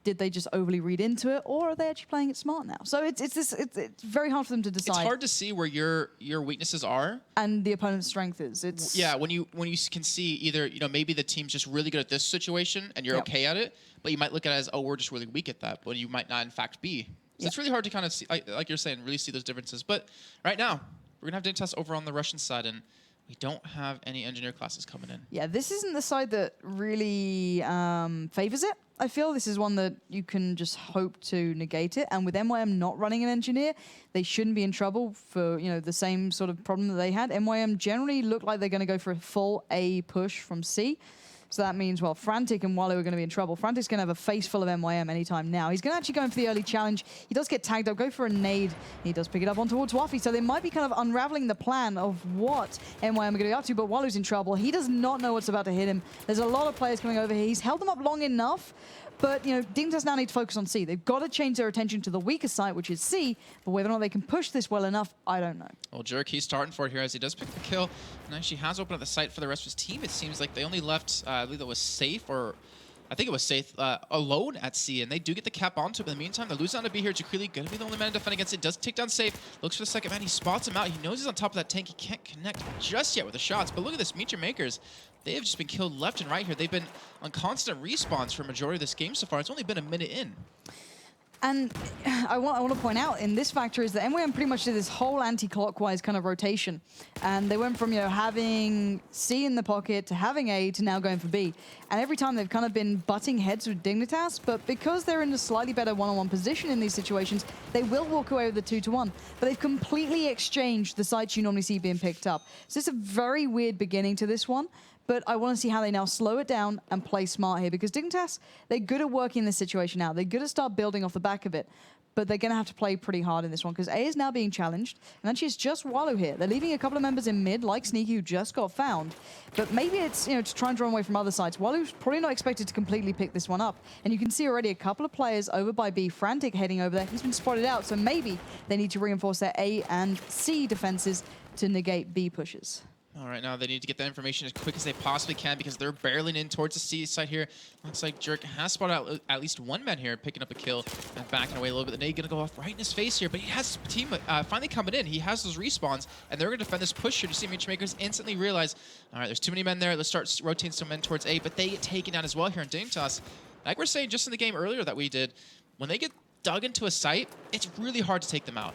Did they just overly read into it, or are they actually playing it smart now? So it's very hard for them to decide. It's hard to see where your weaknesses are and the opponent's strength is. It's when you can see either, you know, maybe the team's just really good at this situation and you're okay at it, but you might look at it as, oh, we're just really weak at that, but you might not in fact be. So it's really hard to kind of see, like you're saying, really see those differences. But right now, we're going to have Dignitas over on the Russian side, and we don't have any engineer classes coming in. Yeah, this isn't the side that really favors it. I feel this is one that you can just hope to negate it. And with MYM not running an engineer, they shouldn't be in trouble for, you know, the same sort of problem that they had. MYM generally look like they're going to go for a full A push from C. So that means, well, Frantic and Wallo are going to be in trouble. Frantic's going to have a face full of MYM anytime now. He's going to actually go in for the early challenge. He does get tagged up, go for a nade. He does pick it up on towards Waffy. So they might be kind of unraveling the plan of what MYM are going to be up to, but Wallo's in trouble. He does not know what's about to hit him. There's a lot of players coming over here. He's held them up long enough, but, you know, Dignitas now need to focus on C. They've got to change their attention to the weaker side, which is C, but whether or not they can push this well enough, I don't know. Well, Jerk, he's starting for it here as he does pick the kill, and actually has opened up the site for the rest of his team. It seems like they only left, I believe that was Safe, or I think it was Safe, alone at C, and they do get the cap onto it. But in the meantime, they're losing on to be here. Jaquili going to be the only man to defend against it. Does take down Safe, looks for the second man. He spots him out. He knows he's on top of that tank. He can't connect just yet with the shots, but look at this, MeetYourMakers. They have just been killed left and right here. They've been on constant respawns for a majority of this game so far. It's only been a minute in. And I want to point out in this factor is that MYM pretty much did this whole anti-clockwise kind of rotation. And they went from, you know, having C in the pocket to having A to now going for B. And every time they've kind of been butting heads with Dignitas, but because they're in a slightly better one-on-one position in these situations, they will walk away with the 2-1. But they've completely exchanged the sites you normally see being picked up. So it's a very weird beginning to this one. But I want to see how they now slow it down and play smart here, because Dignitas, they're good at working this situation out. They're good at start building off the back of it, but they're going to have to play pretty hard in this one, because A is now being challenged, and actually it's just Wallo here. They're leaving a couple of members in mid, like Sneaky, who just got found, but maybe it's, you know, to try and draw away from other sides. Wallo's probably not expected to completely pick this one up, and you can see already a couple of players over by B, Frantic heading over there. He's been spotted out, so maybe they need to reinforce their A and C defenses to negate B pushes. All right, now they need to get that information as quick as they possibly can, because they're barreling in towards the C side here. Looks like Jerk has spotted out at least one man here, picking up a kill and backing away a little bit. The nade going to go off right in his face here, but he has his team finally coming in. He has those respawns, and they're going to defend this push here. To see MeetYourMakers instantly realize, all right, there's too many men there. Let's start rotating some men towards A, but they get taken down as well here in Dignitas. Like we're saying just in the game earlier that we did, when they get dug into a site, it's really hard to take them out.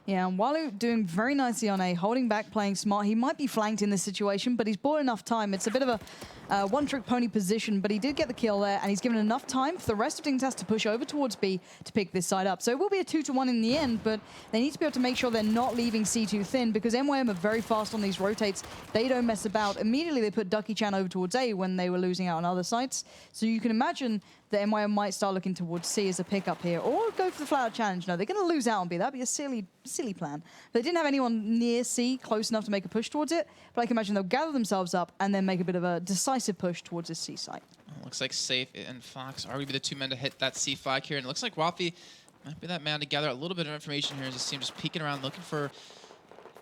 Yeah, and Wallo doing very nicely on A, holding back, playing smart. He might be flanked in this situation, but he's bought enough time. It's a bit of a one-trick pony position, but he did get the kill there, and he's given enough time for the rest of Dignitas to push over towards B to pick this side up. So it will be a 2-1 in the end, but they need to be able to make sure they're not leaving C too thin, because MYM are very fast on these rotates. They don't mess about. Immediately they put Ducky-chan over towards A when they were losing out on other sites. So you can imagine that MYM might start looking towards C as a pickup here, or go for the flat-out challenge. No, they're going to lose out on B. That'd be a silly plan. They didn't have anyone near C close enough to make a push towards it, but I can imagine they'll gather themselves up and then make a bit of a decisive push towards this C site. Looks like Safe and Fox are going to be the two men to hit that C flag here, and it looks like Waffy might be that man to gather a little bit of information here. Just seems just peeking around, looking for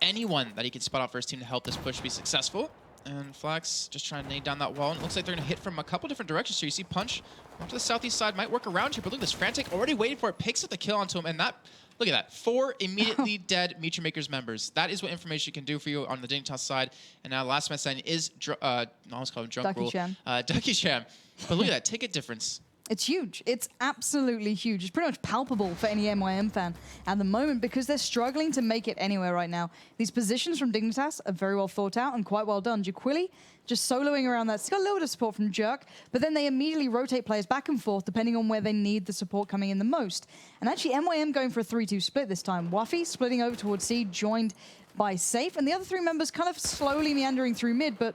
anyone that he can spot out for his team to help this push be successful. And Flax just trying to nade down that wall. And it looks like they're going to hit from a couple different directions here. You see Punch up to the southeast side, might work around here, but look at this. Frantic already waiting for it, picks up the kill onto him, and that, look at that. 4 immediately dead MeetYourMakers members. That is what information can do for you on the Dignitas side. And now last man standing is, I almost call him Drunk Rule. Ducky-chan. But look at that ticket difference. It's huge. It's absolutely huge. It's pretty much palpable for any MYM fan at the moment, because they're struggling to make it anywhere right now. These positions from Dignitas are very well thought out and quite well done. Jaquili just soloing around that. It's got a little bit of support from Jerk, but then they immediately rotate players back and forth depending on where they need the support coming in the most. And actually MYM going for a 3-2 split this time. Waffy splitting over towards C, joined by Safe, and the other 3 members kind of slowly meandering through mid, but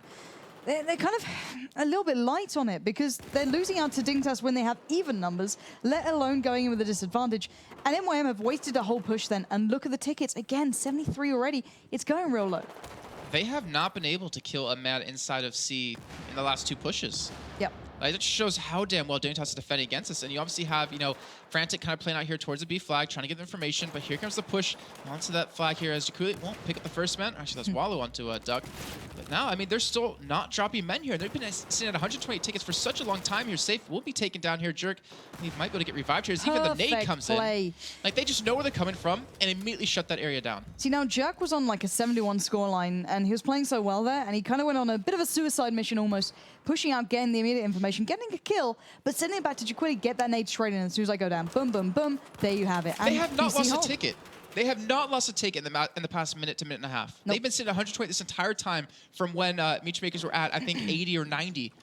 they're kind of a little bit light on it, because they're losing out to Dignitas when they have even numbers, let alone going in with a disadvantage. And MYM have wasted a whole push then, and look at the tickets. Again, 73 already. It's going real low. They have not been able to kill a man inside of C in the last 2 pushes. Yep. Like, that just shows how damn well Dignitas is defending against us. And you obviously have, you know, Frantic kind of playing out here towards the B flag, trying to get the information. But here comes the push onto that flag here as Jaquili won't pick up the first man. Actually, that's Wallo onto Duck. But now, I mean, they're still not dropping men here. They've been sitting at 120 tickets for such a long time here. Safe will be taken down here. Jerk, he might be able to get revived here as even the nade comes in. Like, they just know where they're coming from and immediately shut that area down. See, now Jerk was on like a 71 scoreline, and he was playing so well there, and he kind of went on a bit of a suicide mission almost, pushing out, getting the immediate information, getting a kill, but sending it back to Jaquili, get that nade straight in. As soon as I go down, boom, boom, boom, there you have it. They have not lost a ticket. They have not lost a ticket in the past minute to minute and a half. Nope. They've been sitting at 120 this entire time from when MeetYourMakers were at, I think, 80 or 90.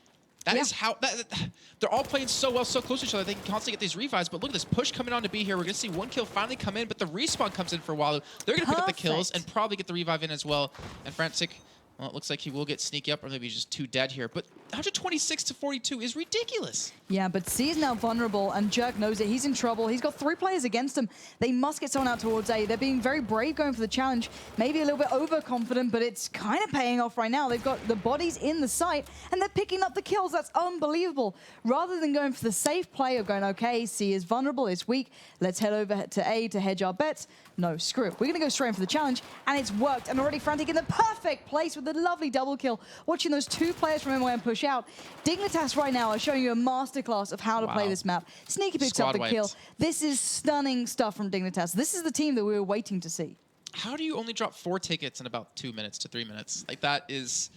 That is how they're all playing so well, so close to each other. They can constantly get these revives. But look at this push coming on to be here. We're going to see one kill finally come in, but the respawn comes in for Walu. They're going to pick up the kills and probably get the revive in as well. And Frantic, well, it looks like he will get sneaky up, or maybe he's just too dead here. But 126 to 42 is ridiculous. Yeah, but C is now vulnerable, and Jerk knows it. He's in trouble. He's got 3 players against him. They must get someone out towards A. They're being very brave going for the challenge. Maybe a little bit overconfident, but it's kind of paying off right now. They've got the bodies in the site, and they're picking up the kills. That's unbelievable. Rather than going for the safe play of going, okay, C is vulnerable, it's weak, let's head over to A to hedge our bets. No, screw it. We're going to go straight in for the challenge, and it's worked. And already Frantic in the perfect place with the lovely double kill. Watching those 2 players from MYM push out. Dignitas right now are showing you a masterclass of how to play this map. Sneaky picks up the kill. This is stunning stuff from Dignitas. This is the team that we were waiting to see. How do you only drop 4 tickets in about 2 minutes to 3 minutes? Like, that's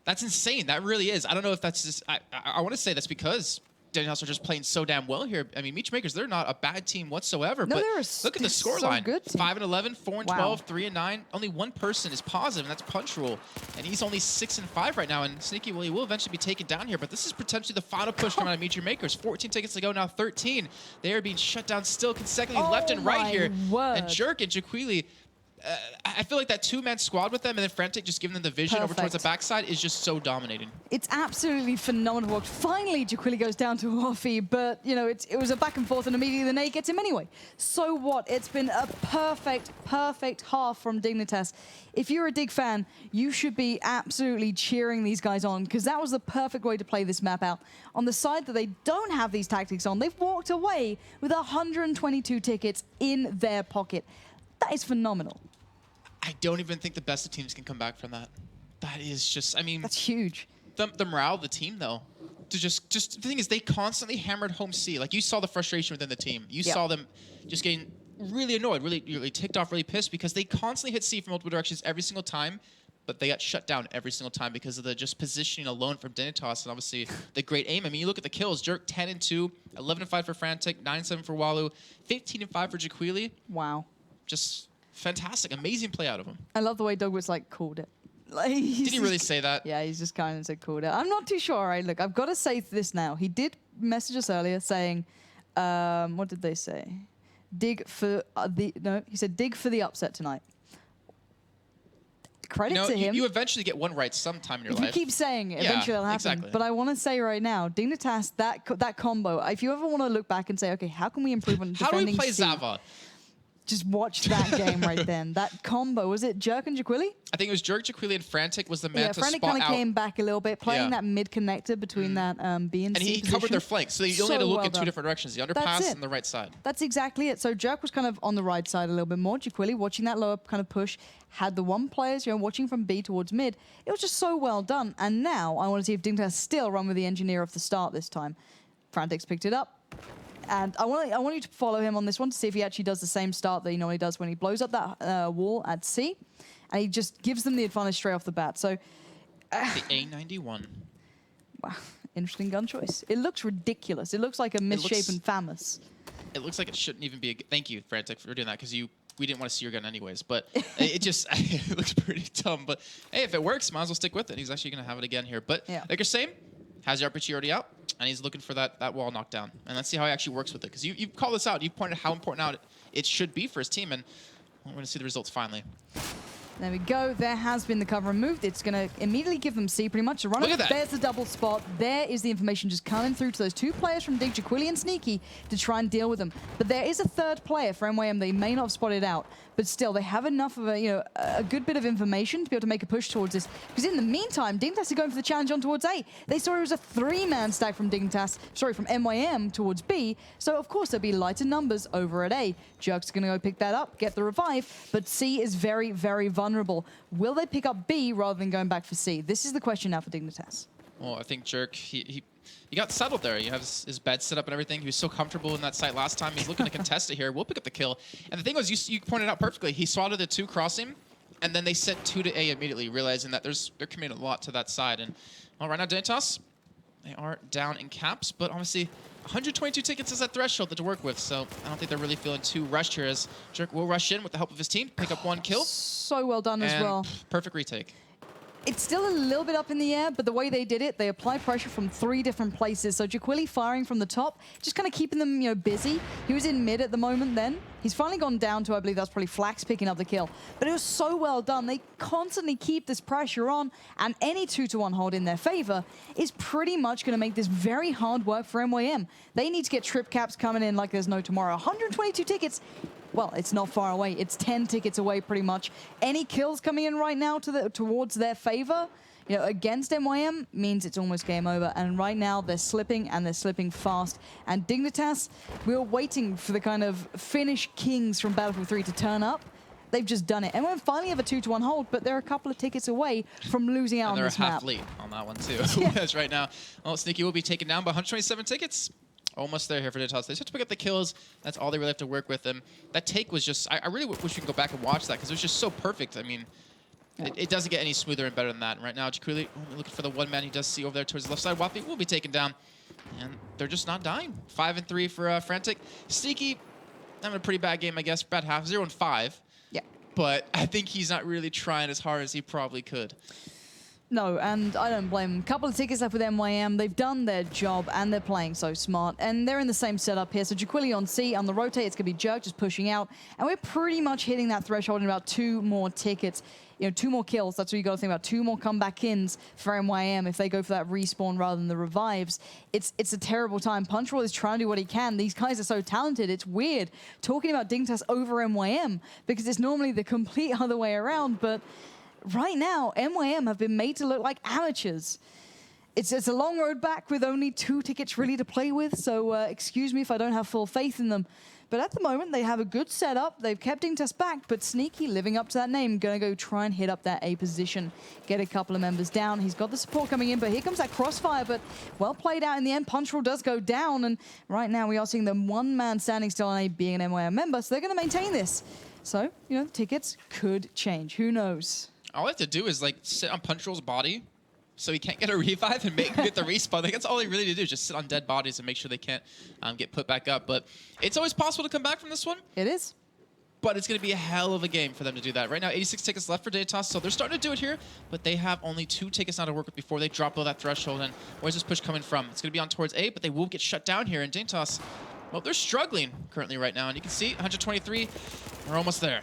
insane. That really is. I don't know if that's just, I want to say that's because Dignitas are just playing so damn well here. I mean, MeetYourMakers, they're not a bad team whatsoever. No, but look at the scoreline. 5-11, 4-12, 3-9. Only one person is positive, and that's Punchroll. And he's only 6-5 right now. And Sneaky, well, he will eventually be taken down here. But this is potentially the final push coming out of MeetYourMakers. 14 tickets to go now, 13. They are being shut down still consecutively left and right here. And Jerk and Jaquili, I feel like that 2-man squad with them and then Frantic just giving them the vision over towards the backside is just so dominating. It's absolutely phenomenal. Finally, Jaquili goes down to Wafi, but, you know, it was a back and forth, and immediately the nade gets him anyway. So what? It's been a perfect half from Dignitas. If you're a Dig fan, you should be absolutely cheering these guys on, because that was the perfect way to play this map out. On the side that they don't have these tactics on, they've walked away with 122 tickets in their pocket. That is phenomenal. I don't even think the best of teams can come back from that. That is just, I mean... That's huge. The morale of the team, though. To just the thing is, they constantly hammered home C. Like, you saw the frustration within the team. You saw them just getting really annoyed, really ticked off, really pissed, because they constantly hit C from multiple directions every single time, but they got shut down every single time because of the just positioning alone from Dignitas and obviously the great aim. I mean, you look at the kills. Jerk 10-2, 11-5 for Frantic, 9-7 for Walu, 15-5 for Jaquili. Wow. Just fantastic, amazing play out of him. I love the way Doug was like called it. Like, did he really say that? Yeah, he's just kind of said called it. I'm not too sure. Right, look, I've got to say this now. He did message us earlier saying, what did they say? Dig for he said dig for the upset tonight. Credit to him. You eventually get one right sometime in your life. If you keep saying it, eventually it'll happen. Exactly. But I want to say right now, Dignitas, that combo, if you ever want to look back and say, okay, how can we improve on defending How do we play C? Zavod? Just watch that game right then. That combo, was it Jerk and Jaquili? I think it was Jerk, Jaquili, and Frantic was the man to spot out. Frantic kind of came back a little bit, playing that mid connector between that B and C And he position. covered their flanks, so you only had to look in 2 different directions, the underpass and the right side. That's exactly it. So Jerk was kind of on the right side a little bit more. Jaquili, watching that lower kind of push, had the 1 players, watching from B towards mid. It was just so well done. And now I want to see if Dignitas still run with the engineer off the start this time. Frantic's picked it up. And I want you to follow him on this one to see if he actually does the same start that he normally does when he blows up that wall at C. And he just gives them the advantage straight off the bat. So the A91. Wow, interesting gun choice. It looks ridiculous. It looks like a misshapen FAMAS. It looks like it shouldn't even be thank you, Frantic, for doing that, because we didn't want to see your gun anyways. But it looks pretty dumb. But hey, if it works, might as well stick with it. He's actually going to have it again here. But like you're saying, has the RPG already out, and he's looking for that wall knockdown. And let's see how he actually works with it. Because you called this out. You pointed how important out it should be for his team. And we're going to see the results finally. There we go. There has been the cover removed. It's going to immediately give them C pretty much. Look at that. There's the double spot. There is the information just coming through to those 2 players from Dig, Jaquili and Sneaky, to try and deal with them. But there is a 3rd player for MYM they may not have spotted out. But still, they have enough of a good bit of information to be able to make a push towards this. Because in the meantime, Dignitas are going for the challenge on towards A. They saw it was a 3-man stack from from MYM towards B. So of course there'll be lighter numbers over at A. Jerk's going to go pick that up, get the revive. But C is very, very vulnerable. Will they pick up B rather than going back for C? This is the question now for Dignitas. Well, I think Jerk, he got settled there. You have his bed set up and everything. He was so comfortable in that site last time. He's looking to contest it here. We'll pick up the kill. And the thing was, you pointed out perfectly. He swatted the 2 crossing, and then they set 2 to A immediately, realizing that they're committing a lot to that side. And well, right now, Dignitas, They are down in caps, but obviously 122 tickets is a threshold to work with, so I don't think they're really feeling too rushed here as Jerk will rush in with the help of his team, pick up 1 kill. So well done as well. Perfect retake. It's still a little bit up in the air, but the way they did it, they applied pressure from 3 different places. So Jaquili firing from the top, just kind of keeping them, you know, busy. He was in mid at the moment then. He's finally gone down to, I believe that's probably Flax picking up the kill. But it was so well done. They constantly keep this pressure on, and any 2-to-1 hold in their favor is pretty much going to make this very hard work for MYM. They need to get trip caps coming in like there's no tomorrow. 122 tickets. Well, it's not far away. It's 10 tickets away pretty much. Any kills coming in right now towards their favor, you know, against MYM means it's almost game over. And right now they're slipping, and they're slipping fast. And Dignitas, we were waiting for the kind of Finnish kings from Battlefield 3 to turn up. They've just done it. MYM finally have a 2-to-1 hold, but they're a couple of tickets away from losing out on this map. And they're half lead on that one too. Yes, right now. Well, Sneaky will be taken down by 127 tickets. Almost there here for Dignitas. They just have to pick up the kills. That's all they really have to work with. And that take was just, I really wish we could go back and watch that because it was just so perfect. I mean, it doesn't get any smoother and better than that. And right now, Jaquili only looking for the 1 man he does see over there towards the left side. Wafi will be taken down. And they're just not dying. 5-3 for Frantic. Sneaky having a pretty bad game, I guess. Bad half. 0-5. Yeah. But I think he's not really trying as hard as he probably could. No, and I don't blame them. Couple of tickets left with MYM. They've done their job, and they're playing so smart. And they're in the same setup here. So Jaquili on C. On the rotate, it's going to be Jerk just pushing out. And we're pretty much hitting that threshold in about 2 more tickets. You know, 2 more kills. That's what you got to think about. 2 more comeback-ins for MYM if they go for that respawn rather than the revives. It's a terrible time. Punchroll is trying to do what he can. These guys are so talented. It's weird talking about Dignitas over MYM because it's normally the complete other way around. But right now, MYM have been made to look like amateurs. It's a long road back with only 2 tickets really to play with, so excuse me if I don't have full faith in them. But at the moment, they have a good setup. They've kept Dignitas back, but Sneaky, living up to that name, going to go try and hit up that A position, get a couple of members down. He's got the support coming in, but here comes that crossfire, but well played out in the end. Punchroll does go down, and right now we are seeing them 1 man standing still on A being an MYM member, so they're going to maintain this. So, you know, tickets could change. Who knows? All I have to do is like sit on Punchroll's body so he can't get a revive and get the respawn. Like, that's all he really need to do, is just sit on dead bodies and make sure they can't get put back up. But it's always possible to come back from this one. It is. But it's going to be a hell of a game for them to do that. Right now, 86 tickets left for Dignitas, so they're starting to do it here, but they have only 2 tickets now to work with before they drop below that threshold. And where's this push coming from? It's going to be on towards A, but they will get shut down here. And Dignitas, well, they're struggling currently right now. And you can see 123, we're almost there.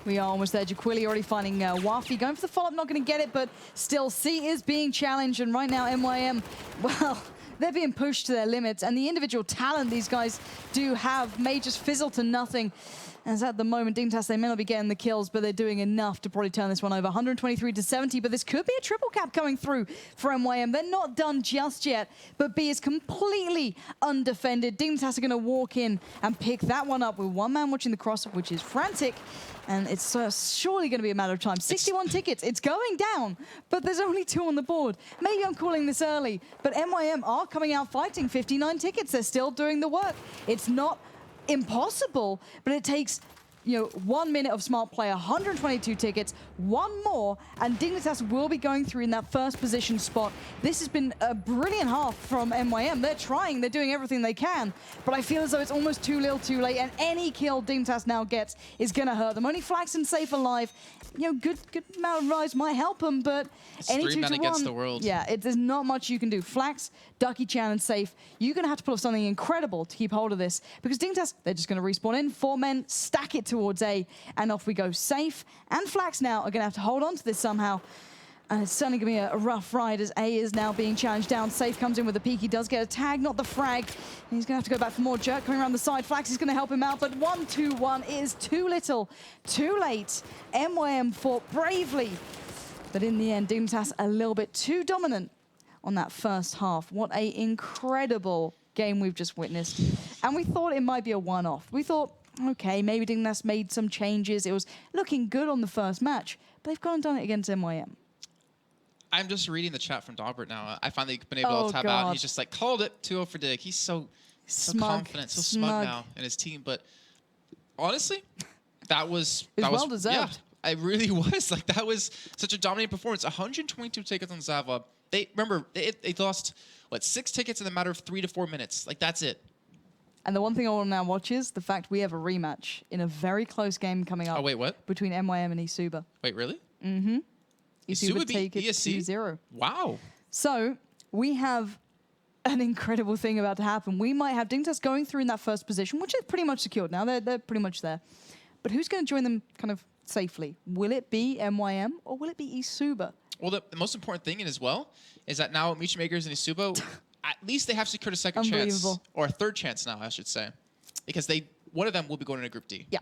We are almost there. Jaquili already finding Wafi. Going for the follow-up, not going to get it, but still, C is being challenged. And right now, MYM, well, they're being pushed to their limits. And the individual talent these guys do have may just fizzle to nothing. As at the moment, Dignitas, they may not be getting the kills, but they're doing enough to probably turn this one over. 123 to 70, but this could be a triple cap coming through for MYM. They're not done just yet, but B is completely undefended. Dignitas are going to walk in and pick that one up with 1 man watching the cross, which is Frantic. And it's surely going to be a matter of time. 61 tickets. It's going down, but there's only 2 on the board. Maybe I'm calling this early, but MYM are coming out fighting. 59 tickets. They're still doing the work. It's not impossible, but it takes, you know, 1 minute of smart play, 122 tickets, 1 more, and Dignitas will be going through in that first position spot. This has been a brilliant half from MYM. They're trying, they're doing everything they can, but I feel as though it's almost too little too late, and any kill Dignitas now gets is going to hurt them. Only Flax and Safe alive. You know, good amount of rise might help them, but it's any 2 to 1 against the world. Yeah, there's not much you can do. Flax, Ducky Chan, and Safe, you're going to have to pull off something incredible to keep hold of this, because Dignitas, they're just going to respawn in. 4 men, stack it towards A, and off we go. Safe and Flax now are going to have to hold on to this somehow. And it's certainly going to be a rough ride as A is now being challenged down. Safe comes in with a peek. He does get a tag, not the frag. And he's going to have to go back for more. Jerk coming around the side. Flax is going to help him out, but 1-2-1 is too little, too late. MYM fought bravely, but in the end, Dignitas a little bit too dominant on that first half. What an incredible game we've just witnessed. And we thought it might be a one-off. We thought, okay, maybe Dignitas made some changes. It was looking good on the first match, but they've gone and done it against MYM. I'm just reading the chat from Daubert now. I finally been able to tab out. He's just like, called it 2-0 for Dig. He's so confident, so smug now in his team. But honestly, that was well deserved. Yeah, it really was. Like, that was such a dominating performance. 122 tickets on Zavod. They lost, what, 6 tickets in a matter of 3 to 4 minutes. Like, that's it. And the one thing I want to now watch is the fact we have a rematch in a very close game coming up. Oh, wait, what? Between MYM and eSuba. Wait, really? Mm-hmm. eSuba take it ESC? 2-0. Wow. So we have an incredible thing about to happen. We might have Dignitas going through in that first position, which is pretty much secured now. They're pretty much there. But who's going to join them kind of safely? Will it be MYM or will it be eSuba? Well, the most important thing as well is that now MeetYourMakers and eSuba, at least they have secured a second chance. Or a third chance now, I should say. Because one of them will be going into Group D. Yeah.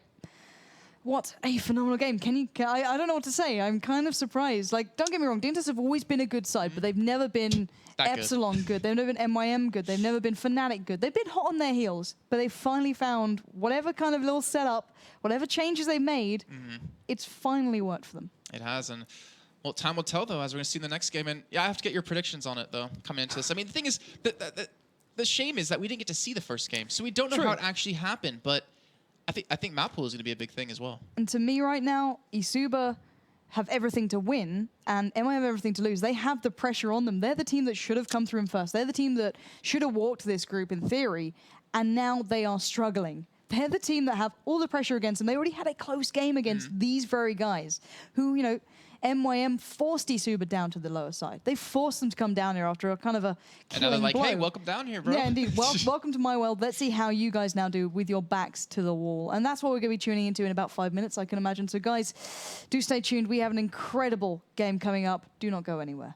What a phenomenal game. I don't know what to say. I'm kind of surprised. Like, don't get me wrong, Dignitas have always been a good side, but they've never been Epsilon good. They've never been MYM good. They've never been Fnatic good. They've been hot on their heels, but they finally found whatever kind of little setup, whatever changes they made, it's finally worked for them. It has, and well, time will tell, though, as we're going to see in the next game. And yeah, I have to get your predictions on it, though, coming into this. I mean, the thing is, the shame is that we didn't get to see the first game, so we don't know how it actually happened, but I think map pool is going to be a big thing as well. And to me right now, eSuba have everything to win, and MI have everything to lose. They have the pressure on them. They're the team that should have come through in first. They're the team that should have walked this group in theory, and now they are struggling. They're the team that have all the pressure against them. They already had a close game against these very guys who, you know, MYM forced eSuba down to the lower side. They forced them to come down here after a kind of a killing blow. And now they're like, blow. hey, welcome down here, bro. Yeah, indeed. Welcome to my world. Let's see how you guys now do with your backs to the wall. And that's what we're going to be tuning into in about 5 minutes, I can imagine. So, guys, do stay tuned. We have an incredible game coming up. Do not go anywhere.